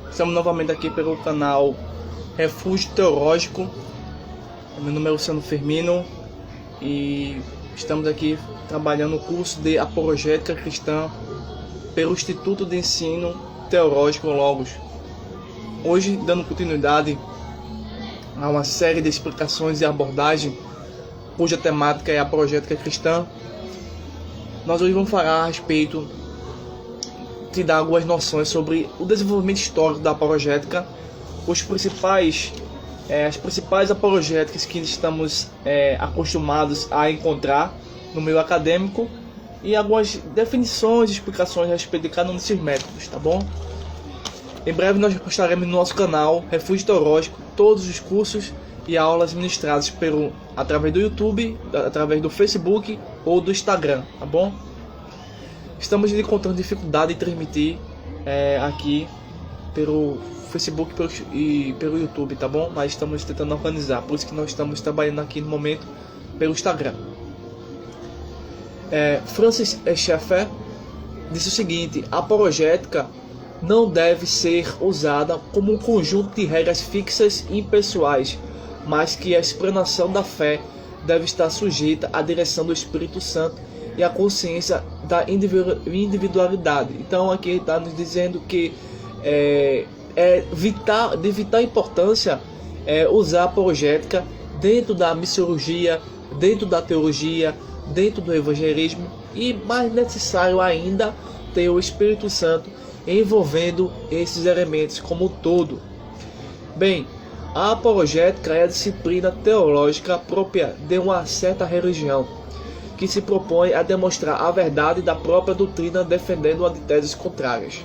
Estamos novamente aqui pelo canal Refúgio Teológico. Meu nome é Luciano Firmino e estamos aqui trabalhando o curso de Apologética Cristã pelo Instituto de Ensino Teológico Logos. Hoje, dando continuidade a uma série de explicações e abordagem cuja temática é a apologética cristã, nós hoje vamos falar a respeito de dar algumas noções sobre o desenvolvimento histórico da apologética, as principais apologéticas que estamos acostumados a encontrar no meio acadêmico e algumas definições e explicações a respeito de cada um desses métodos, tá bom? Em breve nós postaremos no nosso canal Refúgio Teológico todos os cursos e aulas ministradas através do YouTube, através do Facebook ou do Instagram, tá bom? Estamos encontrando dificuldade em transmitir aqui pelo Facebook e pelo YouTube, tá bom? Mas estamos tentando organizar, por isso que nós estamos trabalhando aqui no momento pelo Instagram. Francis Schaeffer disse o seguinte: a apologética não deve ser usada como um conjunto de regras fixas e impessoais, mas que a explanação da fé deve estar sujeita à direção do Espírito Santo e à consciência da individualidade. Então aqui está nos dizendo que de vital importância usar a apologética dentro da missiologia, dentro da teologia, dentro do evangelismo, e mais necessário ainda ter o Espírito Santo envolvendo esses elementos como um todo. Bem, a apologética é a disciplina teológica própria de uma certa religião, que se propõe a demonstrar a verdade da própria doutrina defendendo antíteses contrárias.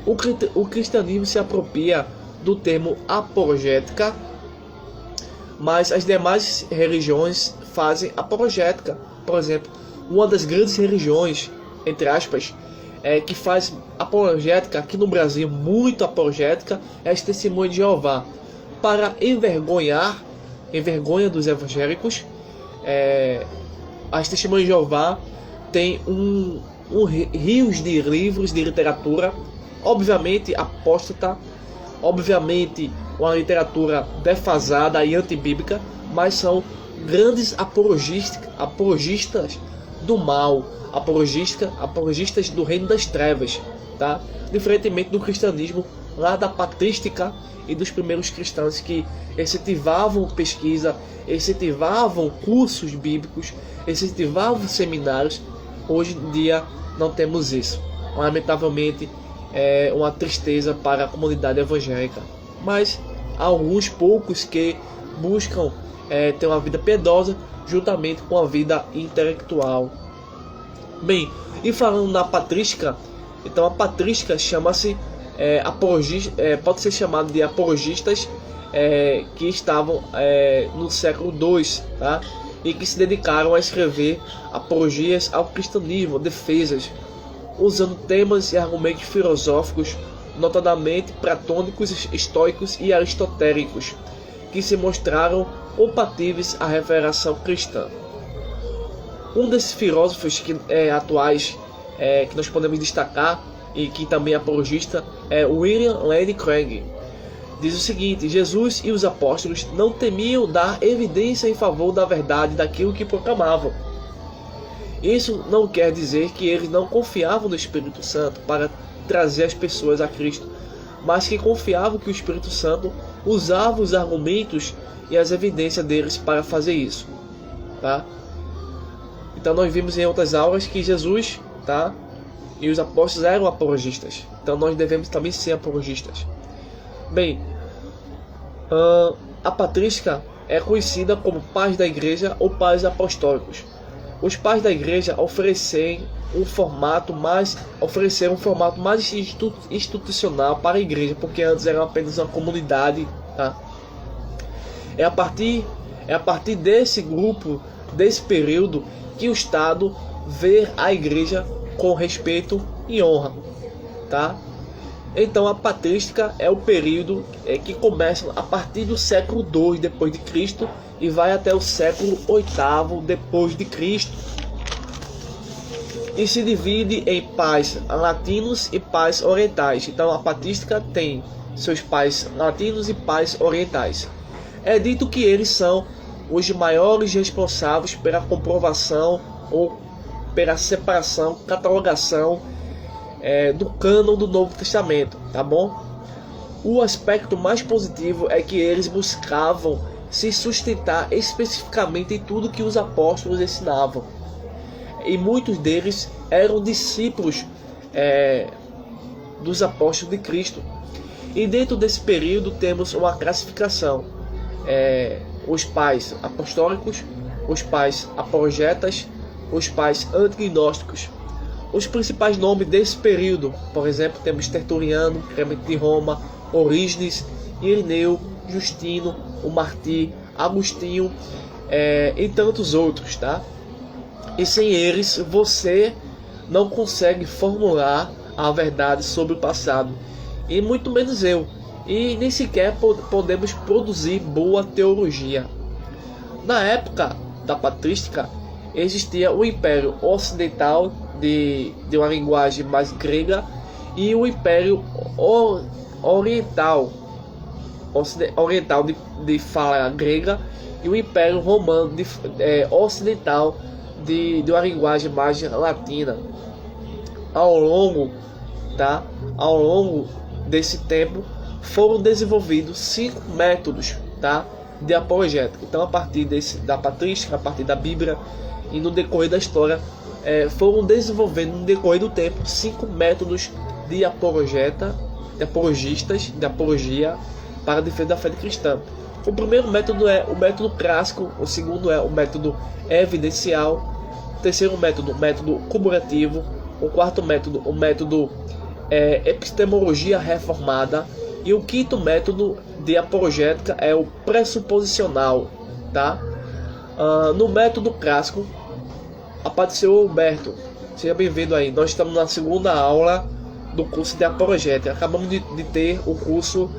O cristianismo se apropria do termo apologética, mas as demais religiões fazem apologética. Por exemplo, uma das grandes religiões, entre aspas, que faz apologética aqui no Brasil, muito apologética, é as Testemunhas de Jeová. Para envergonha dos evangélicos, as Testemunhas de Jeová têm rios de livros de literatura, obviamente apóstata, obviamente uma literatura defasada e antibíblica, mas são grandes apologistas do mal, apologistas do reino das trevas, tá? Diferentemente do cristianismo lá da patrística e dos primeiros cristãos que incentivavam pesquisa, incentivavam cursos bíblicos, incentivavam seminários. Hoje em dia não temos isso. Lamentavelmente é uma tristeza para a comunidade evangélica, mas há alguns poucos que buscam ter uma vida piedosa juntamente com a vida intelectual. Bem, e falando na patrística, então a patrística chama-se pode ser chamado de apologistas que estavam no século II, tá? E que se dedicaram a escrever apologias ao cristianismo, defesas, usando temas e argumentos filosóficos, notadamente platônicos, estoicos e aristotélicos, que se mostraram compatíveis à revelação cristã. Um desses filósofos atuais que nós podemos destacar e que também é apologista é William Lane Craig. Diz o seguinte: Jesus e os apóstolos não temiam dar evidência em favor da verdade daquilo que proclamavam. Isso não quer dizer que eles não confiavam no Espírito Santo para trazer as pessoas a Cristo, mas que confiavam que o Espírito Santo usava os argumentos e as evidências deles para fazer isso, tá? Então nós vimos em outras aulas que Jesus, tá, e os apóstolos eram apologistas. Então nós devemos também ser apologistas. Bem, a patrística é conhecida como pais da igreja ou pais apostólicos. Os pais da igreja ofereceram um formato mais institucional para a igreja, porque antes era apenas uma comunidade, tá? É a partir desse grupo, desse período, que o Estado vê a igreja com respeito e honra, tá? Então a patrística é o período que começa a partir do século II depois de Cristo e vai até o século VIII depois de Cristo. e se divide em pais latinos e pais orientais. Então a patrística tem seus pais latinos e pais orientais. É dito que eles são os maiores responsáveis pela comprovação ou pela separação, catalogação do cânon do Novo Testamento, tá bom? O aspecto mais positivo é que eles buscavam se sustentar especificamente em tudo que os apóstolos ensinavam. E muitos deles eram discípulos dos apóstolos de Cristo. E dentro desse período temos uma classificação: os pais apostólicos, os pais apologetas, os pais antignósticos. Os principais nomes desse período, por exemplo, temos Tertuliano, Clemente de Roma, Orígenes, Irineu, Justino, o Martir, Agostinho e tantos outros, tá? E sem eles você não consegue formular a verdade sobre o passado, e muito menos eu, e nem sequer podemos produzir boa teologia. Na época da patrística existia o Império Ocidental de uma linguagem mais grega e o Império Oriental de fala grega e o Império Romano Ocidental de uma linguagem mais latina. Ao longo desse tempo foram desenvolvidos 5 métodos, tá, de apologética. Então, a partir da patrística, a partir da Bíblia e no decorrer da história, foram desenvolvendo no decorrer do tempo 5 métodos de apologistas, de apologia para a defesa da fé cristã. O primeiro método é o método clássico, o segundo é o método evidencial, o terceiro método, o método cumulativo, o quarto método, o método epistemologia reformada, e o quinto método de apologética é o pressuposicional, tá? No método clássico apareceu o Humberto. Seja bem-vindo aí. Nós estamos na segunda aula do curso de apologética. Acabamos de ter o curso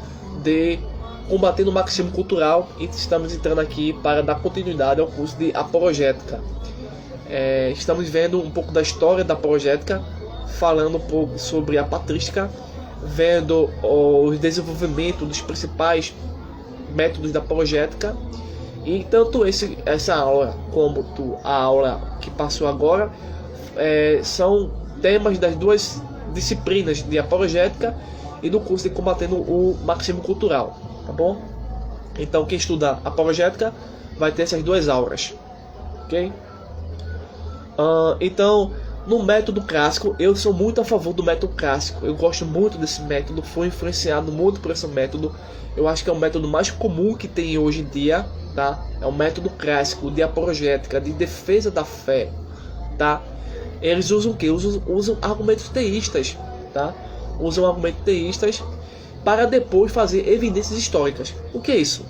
de combatendo o marxismo cultural e estamos entrando aqui para dar continuidade ao curso de apologética. Estamos vendo um pouco da história da apologética, falando um pouco sobre a patrística, vendo o desenvolvimento dos principais métodos da apologética. E tanto essa aula como a aula que passou agora são temas das duas disciplinas de apologética e do curso de combatendo o marxismo cultural, tá bom? Então quem estuda apologética vai ter essas duas aulas, ok? Então, no método clássico, eu sou muito a favor do método clássico. Eu gosto muito desse método, fui influenciado muito por esse método. Eu acho que é o método mais comum que tem hoje em dia, tá? É o método clássico de apologética, de defesa da fé, tá? Eles usam o quê? Usam argumentos teístas, tá? Usam argumentos teístas para depois fazer evidências históricas. O que é isso?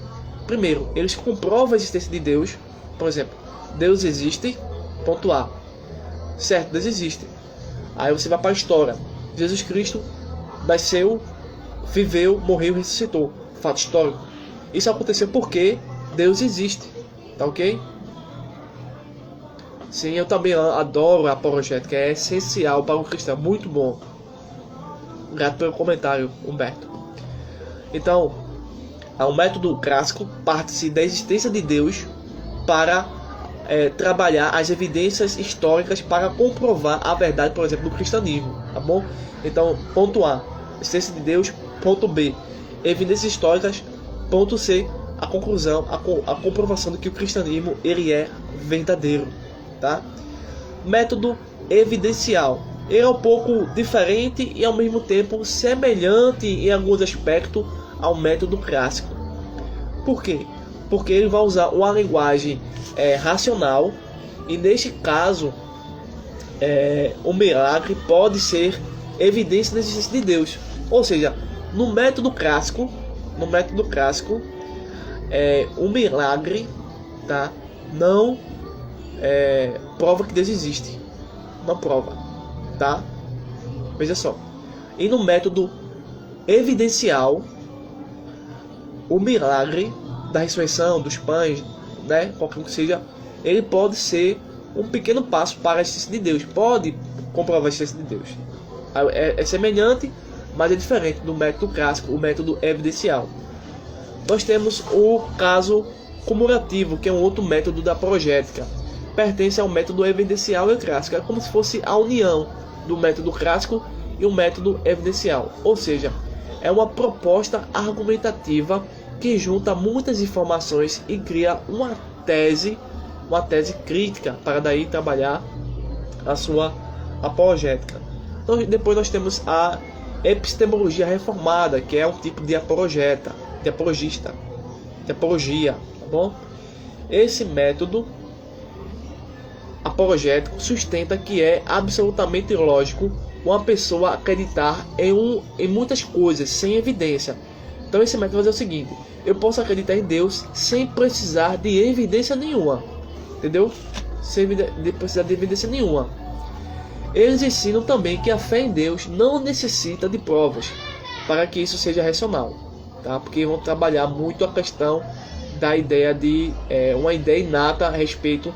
Primeiro, eles comprovam a existência de Deus. Por exemplo, Deus existe, ponto A. Certo, Deus existe. Aí você vai para a história. Jesus Cristo nasceu, viveu, morreu e ressuscitou. Fato histórico. Isso aconteceu porque Deus existe. Tá ok? Sim, eu também adoro a apologética. É essencial para o cristão. Muito bom. Obrigado pelo comentário, Humberto. Então, o método clássico parte-se da existência de Deus para trabalhar as evidências históricas para comprovar a verdade, por exemplo, do cristianismo, tá bom? Então, ponto A, existência de Deus. Ponto B, evidências históricas. Ponto C, a conclusão, a comprovação de que o cristianismo ele é verdadeiro, tá? Método evidencial. Ele é um pouco diferente e ao mesmo tempo semelhante em alguns aspectos ao método clássico. Por quê? Porque ele vai usar uma linguagem racional, e neste caso o milagre pode ser evidência da existência de Deus. Ou seja, no método clássico o milagre, tá, não prova que Deus existe, não prova, tá? Veja só. E no método evidencial, o milagre da ressurreição dos pães, né, qualquer que seja, ele pode ser um pequeno passo para a existência de Deus. Pode comprovar a existência de Deus. É semelhante, mas é diferente do método clássico, o método evidencial. Nós temos o caso cumulativo, que é um outro método da apologética. Pertence ao método evidencial e clássico. É como se fosse a união do método clássico e o método evidencial. Ou seja, é uma proposta argumentativa que junta muitas informações e cria uma tese crítica para daí trabalhar a sua apologética. Então, depois nós temos a epistemologia reformada, que é um tipo de apologia, tá bom? Esse método apologético sustenta que é absolutamente lógico uma pessoa acreditar em muitas coisas sem evidência. Então esse método vai dizer o seguinte: eu posso acreditar em Deus sem precisar de evidência nenhuma, entendeu? Sem precisar de evidência nenhuma. Eles ensinam também que a fé em Deus não necessita de provas para que isso seja racional, tá? Porque vão trabalhar muito a questão da ideia de uma ideia inata a respeito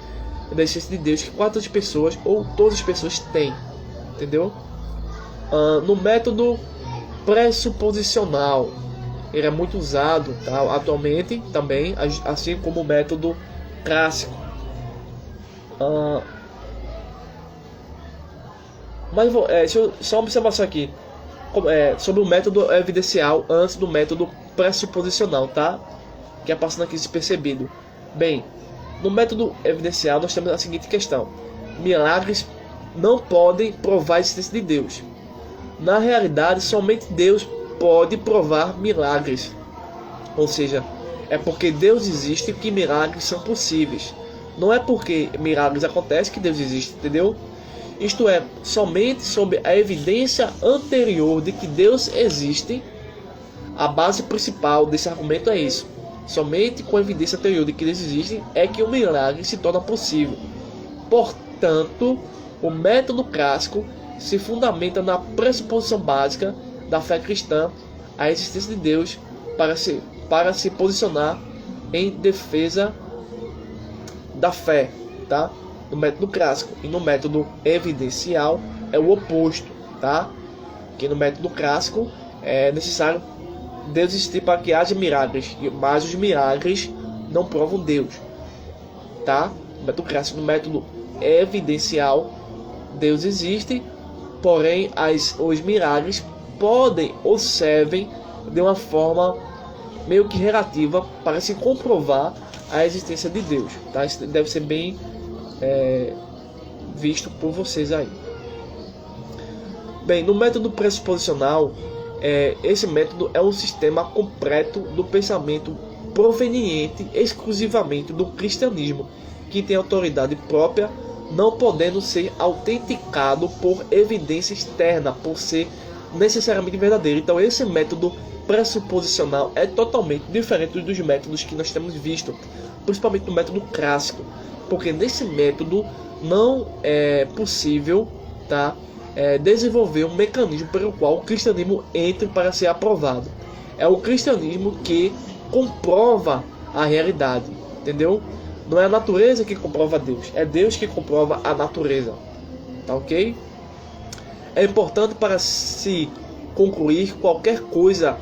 da existência de Deus que quantas pessoas ou todas as pessoas têm, entendeu? No método pressuposicional, ele é muito usado, tá, atualmente também, assim como o método clássico. Mas deixa eu, só uma observação aqui sobre o método evidencial antes do método pressuposicional, tá? Que é passando aqui despercebido. Bem, no método evidencial nós temos a seguinte questão: milagres não podem provar a existência de Deus. Na realidade, somente Deus pode provar milagres. Ou seja, é porque Deus existe que milagres são possíveis. Não é porque milagres acontecem que Deus existe, entendeu? Isto é, somente sob a evidência anterior de que Deus existe. A base principal desse argumento é isso. Somente com a evidência anterior de que Deus existe é que o milagre se torna possível. Portanto, o método clássico se fundamenta na pressuposição básica da fé cristã, a existência de Deus, para se posicionar em defesa da fé, tá? No método clássico. E no método evidencial é o oposto, tá? Que no método clássico é necessário Deus existir para que haja milagres, mas os milagres não provam Deus, tá? No método clássico, no método evidencial, Deus existe, porém os milagres podem ou servem de uma forma meio que relativa para se comprovar a existência de Deus, tá? Isso deve ser bem visto por vocês aí. Bem, no método pressuposicional, esse método é um sistema completo do pensamento proveniente exclusivamente do cristianismo, que tem autoridade própria, não podendo ser autenticado por evidência externa, por ser necessariamente verdadeiro. Então esse método pressuposicional é totalmente diferente dos métodos que nós temos visto, principalmente no método clássico, porque nesse método não é possível, tá, desenvolver um mecanismo pelo qual o cristianismo entre para ser aprovado. É o cristianismo que comprova a realidade, entendeu? Não é a natureza que comprova Deus, é Deus que comprova a natureza, tá ok? É importante para se concluir qualquer coisa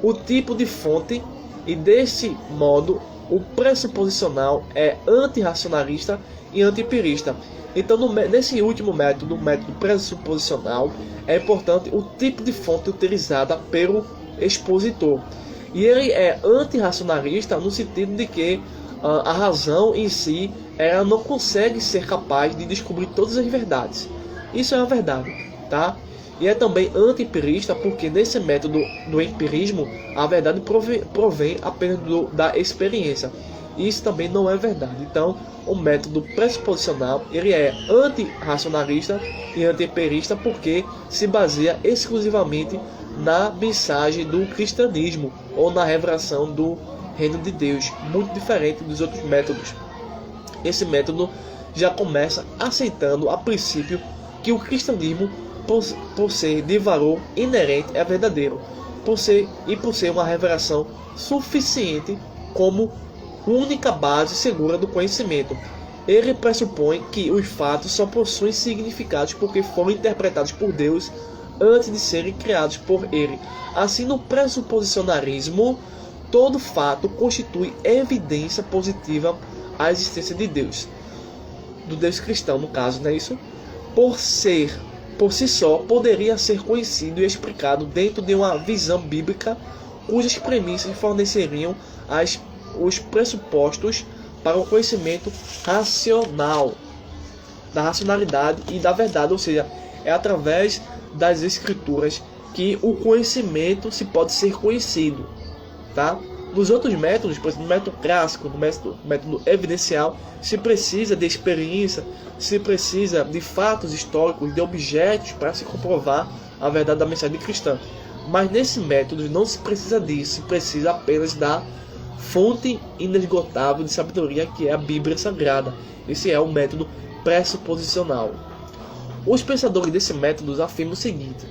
o tipo de fonte, e desse modo o pressuposicional é antirracionalista e antiempirista. Então nesse último método, o método pressuposicional, é importante o tipo de fonte utilizada pelo expositor. E ele é antirracionalista no sentido de que a razão em si ela não consegue ser capaz de descobrir todas as verdades. Isso é a verdade, tá? E é também anti-empirista porque nesse método do empirismo a verdade provém apenas da experiência. Isso também não é verdade. Então o método pressuposicional ele é anti-racionalista e anti-empirista porque se baseia exclusivamente na mensagem do cristianismo ou na revelação do reino de Deus, muito diferente dos outros métodos. Esse método já começa aceitando a princípio que o cristianismo, por ser de valor inerente, é verdadeiro, por ser uma revelação suficiente como única base segura do conhecimento. Ele pressupõe que os fatos só possuem significados porque foram interpretados por Deus antes de serem criados por ele. Assim, no pressuposicionarismo, todo fato constitui evidência positiva à existência de Deus, do Deus cristão, no caso, não é isso? Por si só, poderia ser conhecido e explicado dentro de uma visão bíblica cujas premissas forneceriam os pressupostos para o conhecimento racional, da racionalidade e da verdade, ou seja, é através das escrituras que o conhecimento se pode ser conhecido, tá? Nos outros métodos, por exemplo, no método clássico, no método evidencial, se precisa de experiência, se precisa de fatos históricos, de objetos para se comprovar a verdade da mensagem cristã. Mas nesse método não se precisa disso, se precisa apenas da fonte inesgotável de sabedoria, que é a Bíblia Sagrada. Esse é o método pressuposicional. Os pensadores desse método afirmam o seguinte: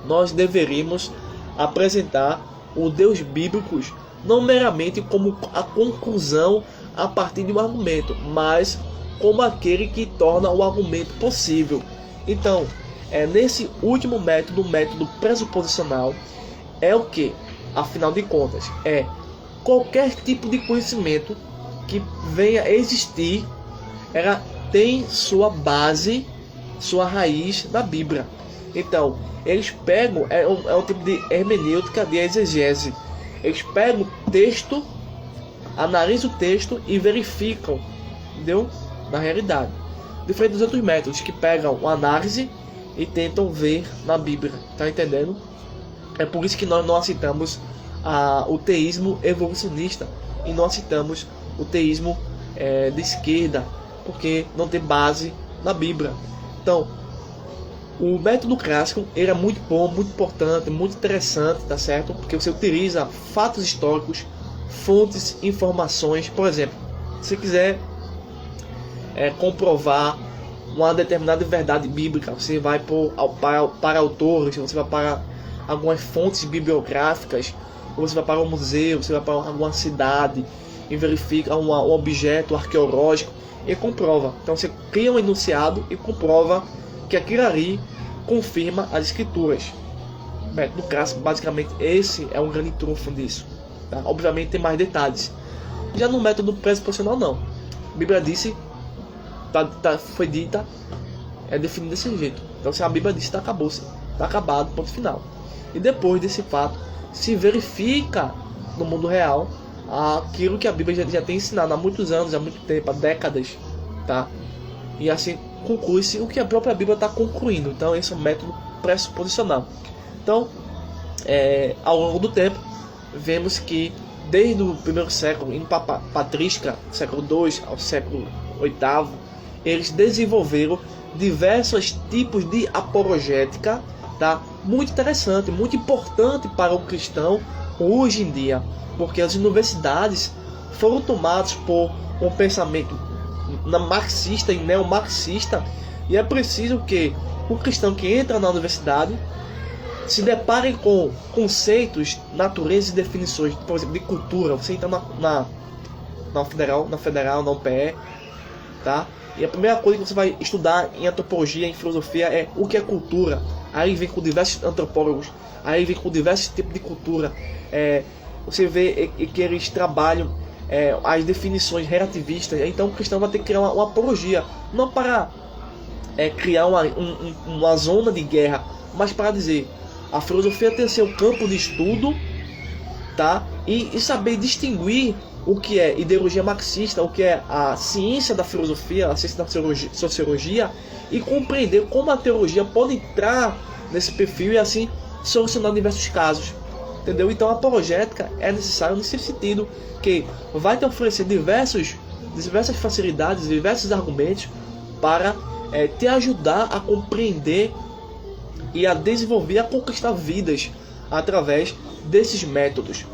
nós deveríamos apresentar os Deus bíblicos não meramente como a conclusão a partir de um argumento, mas como aquele que torna o argumento possível. Então, nesse último método, o método pressuposicional, é o que? Afinal de contas, é qualquer tipo de conhecimento que venha a existir, ela tem sua base, sua raiz na Bíblia. Então, eles pegam, é um tipo de hermenêutica, de exegese. Eles pegam o texto, analisam o texto e verificam, entendeu? Na realidade. Diferente dos outros métodos que pegam uma análise e tentam ver na Bíblia. Tá entendendo? É por isso que nós não aceitamos o teísmo evolucionista e não aceitamos o teísmo de esquerda, porque não tem base na Bíblia. Então, o método clássico ele é muito bom, muito importante, muito interessante, tá certo? Porque você utiliza fatos históricos, fontes, informações. Por exemplo, se quiser comprovar uma determinada verdade bíblica, você vai para autores, você vai para algumas fontes bibliográficas, ou você vai para um museu, você vai para alguma cidade e verifica um objeto arqueológico e comprova. Então você cria um enunciado e comprova que aquilo ali confirma as escrituras. No caso, basicamente, esse é um grande trunfo disso. Tá? Obviamente tem mais detalhes. Já no método pressuposicional, não. A Bíblia disse, foi dita, é definida desse jeito. Então se a Bíblia disse, acabou-se. Está acabado, ponto final. E depois desse fato, se verifica no mundo real aquilo que a Bíblia já tem ensinado há muitos anos, há muito tempo, há décadas. Tá? E assim conclui-se o que a própria Bíblia está concluindo. Então esse é um método pressuposicional. Então, ao longo do tempo, vemos que desde o primeiro século, indo para a patrística, século II ao século VIII, eles desenvolveram diversos tipos de apologética, tá? Muito interessante, muito importante para o cristão hoje em dia, porque as universidades foram tomadas por um pensamento marxista e neomarxista, e é preciso que o cristão que entra na universidade se depare com conceitos, naturezas e definições, por exemplo, de cultura. Você entra na federal, na UPE, tá? E a primeira coisa que você vai estudar em antropologia, em filosofia, é o que é cultura. Aí vem com diversos antropólogos, aí vem com diversos tipos de cultura. Você vê que eles trabalham as definições relativistas. Então o cristão vai ter que criar uma apologia, não para criar uma zona de guerra, mas para dizer: a filosofia tem seu campo de estudo, tá? E saber distinguir o que é ideologia marxista, o que é a ciência da filosofia, a ciência da sociologia, e compreender como a teologia pode entrar nesse perfil e assim solucionar diversos casos. Entendeu? Então a apologética é necessária nesse sentido, que vai te oferecer diversas facilidades, diversos argumentos para te ajudar a compreender e a desenvolver, a conquistar vidas através desses métodos.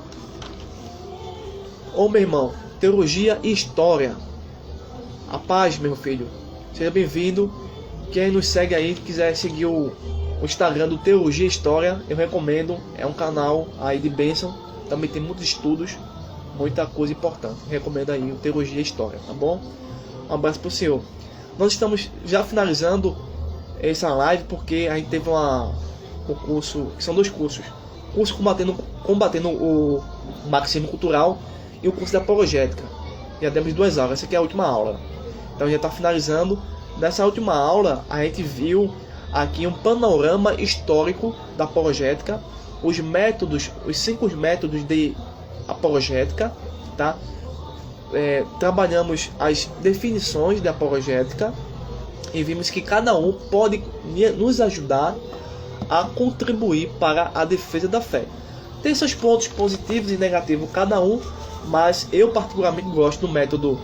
Meu irmão, teologia e história. A paz, meu filho. Seja bem-vindo. Quem nos segue aí, quiser seguir o Instagram do Teologia e História, eu recomendo. É um canal aí de bênção. Também tem muitos estudos, muita coisa importante. Recomendo aí o Teologia e História, tá bom? Um abraço pro senhor. Nós estamos já finalizando essa live porque a gente teve o curso, que são 2 cursos. O curso combatendo o marxismo cultural e o curso da apologética. Já demos 2 aulas, essa aqui é a última aula. Então já está finalizando. Nessa última aula a gente viu aqui um panorama histórico da apologética, os 5 métodos de apologética, tá? Trabalhamos as definições de apologética e vimos que cada um pode nos ajudar a contribuir para a defesa da fé. Tem seus pontos positivos e negativos cada um, mas eu particularmente gosto do método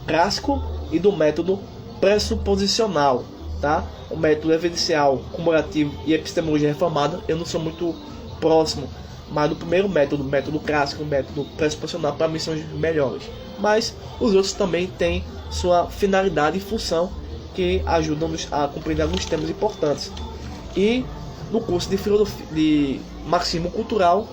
clássico e do método pressuposicional, tá? O método evidencial, cumulativo e epistemologia reformada eu não sou muito próximo, mas do primeiro método, o método clássico, o método pressuposicional, para mim são os melhores. Mas os outros também têm sua finalidade e função que ajudam-nos a compreender alguns temas importantes. E no curso de marxismo cultural,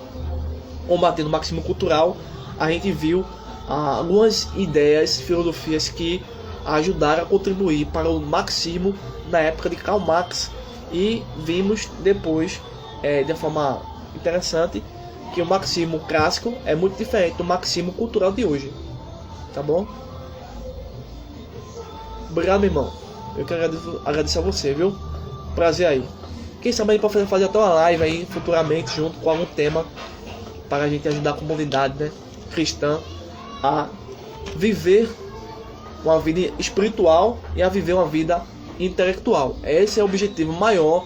combatendo o marxismo cultural, a gente viu algumas ideias, filosofias que ajudaram a contribuir para o marxismo na época de Karl Marx, e vimos depois, de forma interessante, que o marxismo clássico é muito diferente do marxismo cultural de hoje. Tá bom? Obrigado, meu irmão. Eu quero agradecer a você, viu? Prazer aí. Quem sabe a gente pode fazer até uma live aí futuramente junto com algum tema para a gente ajudar a comunidade, né, cristã a viver uma vida espiritual e a viver uma vida intelectual. Esse é o objetivo maior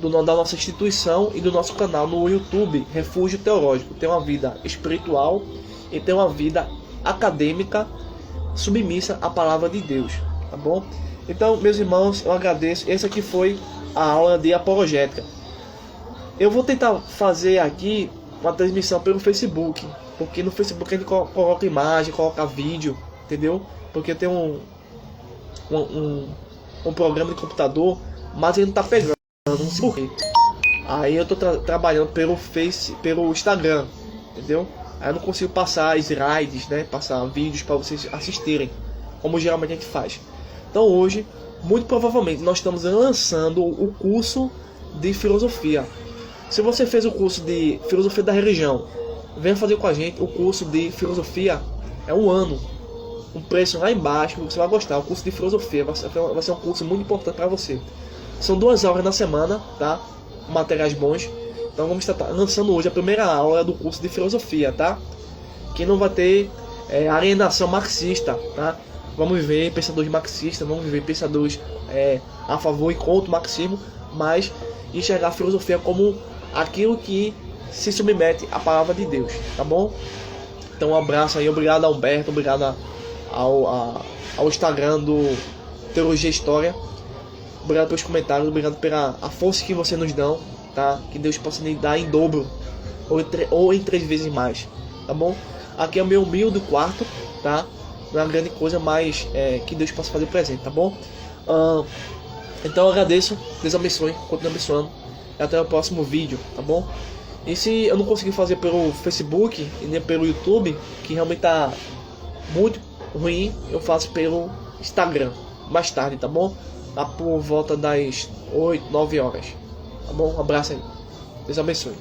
da nossa instituição e do nosso canal no YouTube, Refúgio Teológico. Ter uma vida espiritual e ter uma vida acadêmica submissa à palavra de Deus, tá bom? Então, meus irmãos, eu agradeço. Essa aqui foi a aula de apologética. Eu vou tentar fazer aqui uma transmissão pelo Facebook, porque no Facebook a gente coloca imagem, coloca vídeo, entendeu? Porque eu tenho um programa de computador, mas ele não tá pegando, não sei porquê. Aí eu tô trabalhando pelo Instagram, entendeu? Aí eu não consigo passar slides, né? Passar vídeos para vocês assistirem, como geralmente a gente faz. Então hoje, muito provavelmente, nós estamos lançando o curso de filosofia. Se você fez o curso de filosofia da religião, venha fazer com a gente o curso de filosofia. É 1 ano, um preço lá embaixo, você vai gostar. O curso de filosofia vai ser um curso muito importante para você. São 2 aulas na semana, tá? Materiais bons. Então vamos estar lançando hoje a primeira aula do curso de filosofia, tá? Que não vai ter alienação marxista, tá? Vamos viver pensadores marxistas, vamos viver pensadores a favor e contra o marxismo, mas enxergar a filosofia como aquilo que se submete à palavra de Deus, tá bom? Então um abraço aí, obrigado a Humberto, obrigado ao Instagram do Teologia e História, obrigado pelos comentários, obrigado pela força que vocês nos dão, tá? Que Deus possa lhe dar em dobro ou em 3 vezes mais, tá bom? Aqui é o meu humilde quarto, tá? Não é uma grande coisa, mas que Deus possa fazer presente, tá bom? Então eu agradeço, Deus abençoe, continue abençoando. E até o próximo vídeo, tá bom? E se eu não conseguir fazer pelo Facebook e nem pelo YouTube, que realmente tá muito ruim, eu faço pelo Instagram mais tarde, tá bom? Lá por volta das 8, 9 horas. Tá bom? Um abraço aí. Deus abençoe.